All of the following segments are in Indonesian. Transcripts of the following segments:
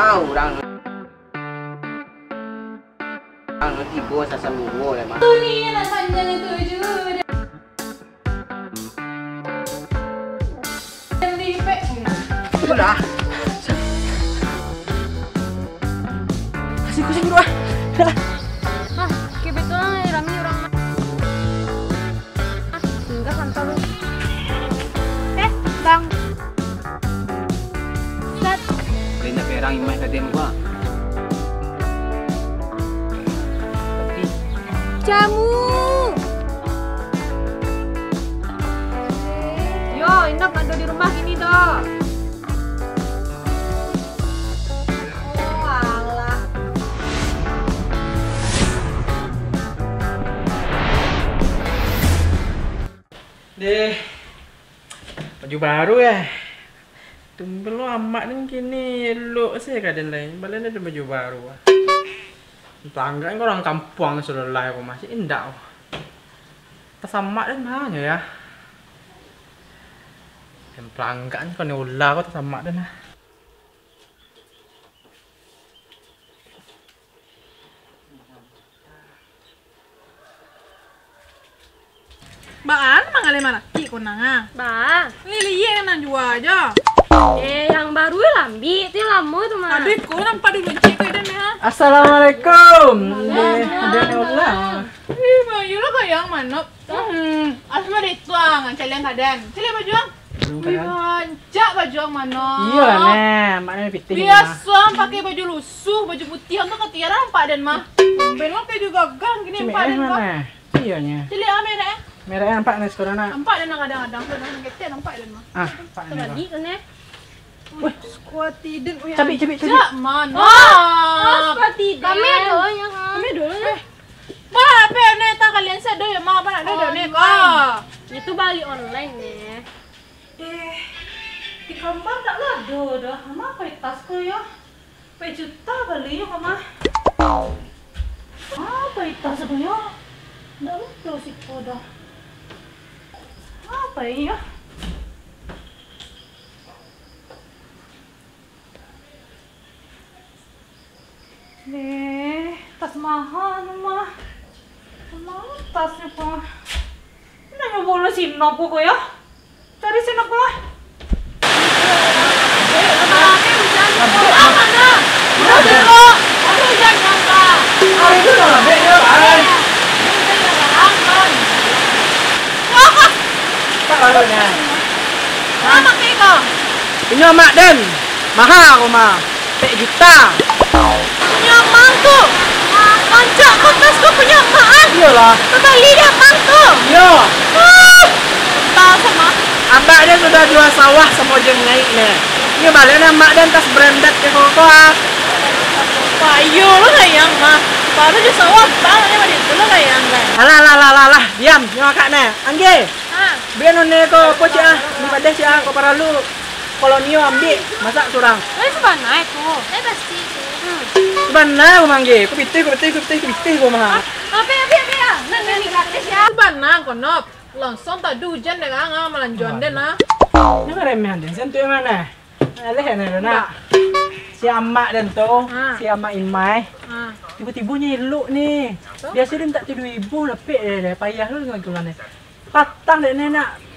mau orang ibu sasa mulu lah mah. Ini anak panjang itu juga. Lipe. Sudah. Kasih kucing dua. Ah, kebetulan Rami orang. Enggak santai lu. Bang. Sat. Kena perang imah tadi gua. Jamu. Yo, Indah ada di rumah gini dah. Oh, alah. Deh, baju baru ya. Tumben lo amak nih kini elok sih kadang lain. Balen ada baju baru. Pelanggan kau orang kampung sudah lah aku masih indah. Tas amak dan mana ya? Dan pelanggan kau ni ulah kau tas amak dan lah. Baan mangalay mana? Ti ko na nga. Ba. Liliye na jual aja. Yang baru ya lambi, itu yang lama itu mah. Adik ko nang padi benci ko dan ya. Assalamualaikum. Deh, ada ni ulah. Ih, bayu lo kayang manop. Asma dito ang kalian kadan. Sila baju ang. Wih, bancak baju ang manop. Iya lah nih, maknya pitih. Biasa pakai baju lusuh, baju putih untuk ketiara Pak Dan mah. Belok kayak juga gang gini Pak Dan mah. Iya nya. Sila ame na. Merah nampak nih sekarang nak. Nampak dan kadang-kadang tuh nang kete nampak Dan mah. Ah, pak ni. Tadi kan ya. Wih, Kuat tidin. cabi. Jak manop. Seperti kami doanya kan. Kami dulu ya. Bah, apa nih tak kalian sedih ya mau apa nak dulu nih kok. Itu balik online nih. Di kamar tak ada dah. Mama apa tas ko ya? Pe juta kali ya mama. Apa tas ko ya? Ndak lupa sih ko dah. Apa ya? Tas mahal mah. Mama tasnya pa. Nanya bola sinop ko ya? Cari sinop lah. Punya mak Den, mahal aku mah, 1 juta. Punya mantu. Pancak kertas kau punya mak. Iyalah. Kembali dia mantu. Yo, Tak sama. abang dia sudah jual sawah sama jeng naik nih. Ini balik mak Dan tas branded ke koko. Payo lo kayang mah. Baru je sawah bang ni mari tu lo kayang kan. Alah, diam, nyawa kak nih. Angge, Ha. biar none ko cik ah, ni pada cik ah, ko para lu. Kolonio ambil, masak curang. Sebenarnya tu. Pasti itu. Sebenarnya aku mangge, ku pitih ku mah. Apa ya? Nanti gratis ya. Sebenarnya konop. Langsung tak hujan deh kan melanjuan deh lah. Ini remehan Den, sentuh yang mana? Aleh nih nak. Si amak Dan tu, si amak Imai. Tiba-tibanya elok nih. Biasa dia minta 7.000 lepek deh, payah lu dengan tulan ni. Patang deh nak.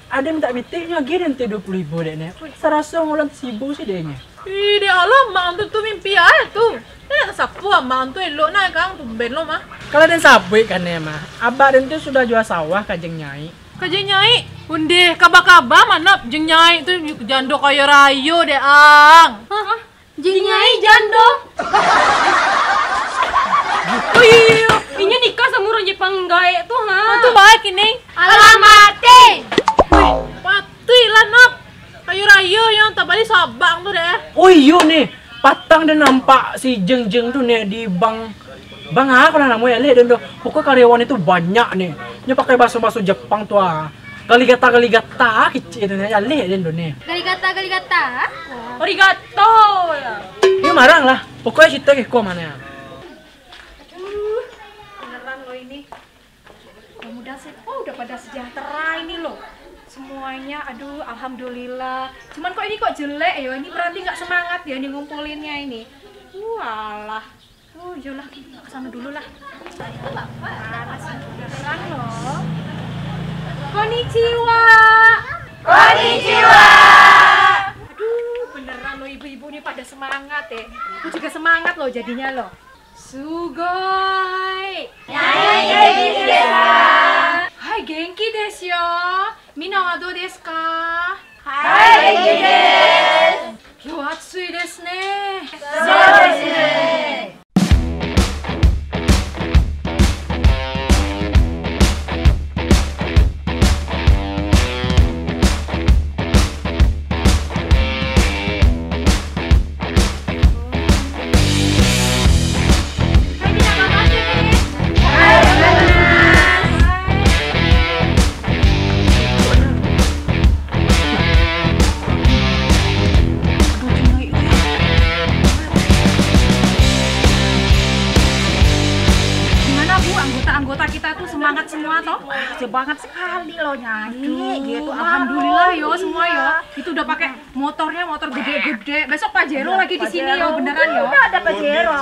Ada minta bitiknya lagi dan 20.000 deh nih. Serasa ngulang 1.000 sih dehnya. Ih, dia Allah mak tu mimpi aja tu. Dia tak sapu mak tu elok nak kang tumben lo mah. Kalau Dan sabui kan ya mah. Abah Dan tu sudah jual sawah kajeng nyai. Kerja nyai. Undi kabar-kabar manap jeng nyai tu jando kaya rayo deh ang. Hah? Jinyai jando. Oh iya. Ini nikah sama orang Jepang gaek tuh ha. Tu baik ini. Alamate. Pati lah nap. Kayu rayo yang tak balik sabang tu deh. Oh iya nih, patang dan nampak si jeng-jeng tu nih di bang apa namanya lihat dan pokok karyawan itu banyak nih. Dia pakai bahasa Jepang tuh ah. Galigata kecil itu nih, lihat dan nih. Galigata. Arigato ya. Dia marah lah, pokoknya cerita ke kau mana ya. Beneran lo ini. Udah pada sejahtera ini lo. semuanya. Aduh, alhamdulillah. Cuman kok ini kok jelek ya? Ini berarti nggak semangat ya nih ngumpulinnya ini. Walah. Oh, yolah, ke sana dulu lah. Itu Bapak. Masih beneran loh. Konnichiwa. Konnichiwa. Aduh, beneran loh ibu-ibu nih pada semangat ya. Aku juga semangat loh jadinya loh. Sugoi. Hai, genki desu yo. Mina wa dou desu ka? Hai, genki desu. Kyou atsui desu ne. Sou desu ne. Anggota kita tuh semangat semua toh? Semangat sekali loh nyanyi gitu. Alhamdulillah yo semua yo. Itu udah pakai motornya, motor gede-gede. Besok Pajero lagi di sini yo, beneran yo. Udah ada Pajero.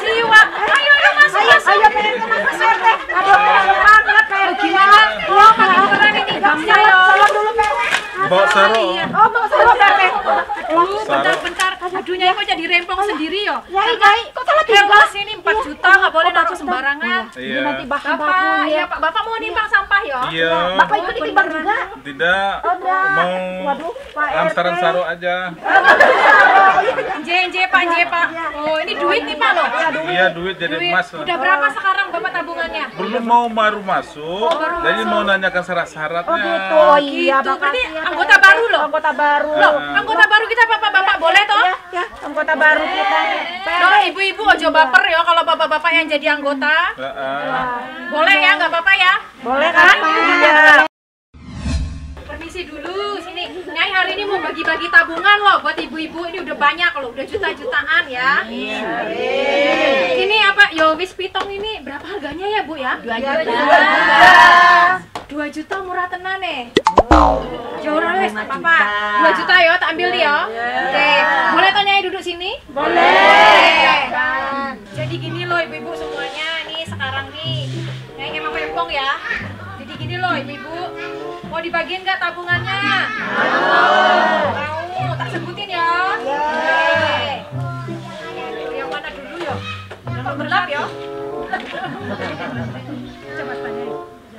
Siwa. Ayo masuk. Ayo pengen ke Mas RT. Aduh, semangat Pak RT. Gimana? Wah, makin keren ini gamnya yo. Salam dulu Pak RT. Bawa Saro. Oh, mau salam Pak RT. Bentar. Aduh, Nyai kok jadi rempong sendiri yo? Nyai, kok salah tinggal? Kelas ini 4 juta, nggak boleh naruh sembarangan. Iya. Nanti Bapak, bahan-bahannya. iya Pak, Bapak mau nimbang sampah yo? Iya. Bapak ikut ditimbang juga? Tidak. Mau Waduh, Pak RT. antaran Saro aja. Nje Pak. Oh, ini duit nih Pak loh. Iya, duit jadi emas. Udah berapa sekarang Bapak tabungannya? Belum mau baru masuk. Jadi mau nanyakan syarat-syaratnya. Gitu. Oh iya, Gitu, berarti makasih ya, anggota Pak. baru loh? Anggota baru. Loh, anggota baru kita Bapak boleh toh? Ya, anggota baru kita. Loh, ibu-ibu ojo baper ya kalau bapak-bapak yang jadi anggota. Boleh ya, nggak apa-apa ya? Boleh kan? Iya. Permisi dulu, sini. Nyai hari ini mau bagi-bagi tabungan loh buat ibu-ibu. Ini udah banyak loh, udah juta-jutaan ya. Ini apa? Yo wis pitong ini berapa harganya ya Bu ya? 2 juta. 2 juta murah tenan nih. Jauh wis apa-apa. 2 juta yo, tak ambil nih yo. Oke, boleh toh Nyai duduk sini? Boleh. Jadi gini loh ibu-ibu semuanya, nih sekarang nih Nyai emang pempong ya. Jadi gini loh ibu-ibu, mau dibagiin nggak tabungannya? Mau, tak sebutin ya. Oke. Yang mana dulu ya? Kok gelap ya? Coba tanya.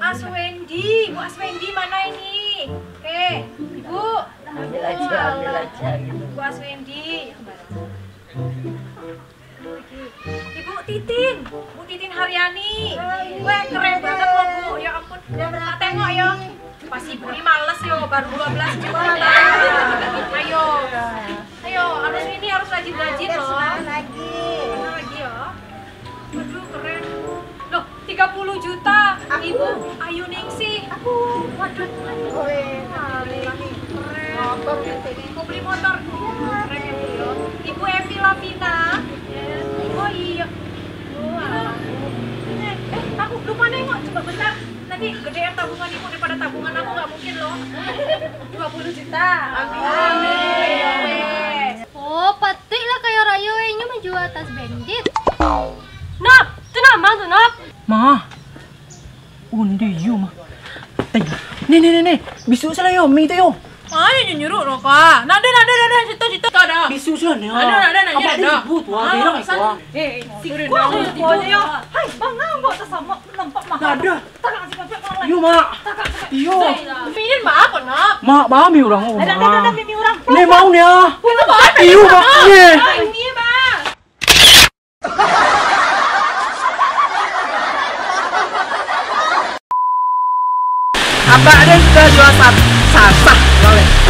Aswendi, Bu Aswendi mana ini? Oke, Ibu. Ambil aja. Bu Aswendi. Ibu Titin Haryani. Weh, keren banget loh Bu. Ya ampun, tak tengok ya. Pas ibu ini males yo, baru 12 juta. Ayo, harus rajin-rajin loh. Lagi ya. Aduh, keren. Loh, 30 juta. Ibu Ayu Ningsih. Waduh. Keren. Mau beli motor. Keren ya Bu ya. Ibu Evi Lavina. Oh iya. Aku lupa nengok, coba bentar. Nanti gedean tabungan ibu daripada tabungan aku, nggak mungkin loh. 20 juta. Amin. Oh, patik lah kayak Rayo ini menjual tas bandit. Nop, itu nama tuh Nop. Ma. Undi yo ma. Tanya. Nih. Bisu salah yo, mi tu yo. Ayo nyuruh loh Pak. Nada, situ ada. Bisu salah ni. Ada. Apa dia sebut wah, dia nak ikut. Gua ya. Hai, bang ngambok sama nampak mah. Ada. Tak kasih pakai malah. Yo mak. Yo. Minin mah apa Nop? Mak, bami orang oh. Ada mimi orang. Ni mau ni ah. Itu apa? Iyo mak. Ye. Ini Bang. Abang ada sudah jual sasah, boleh.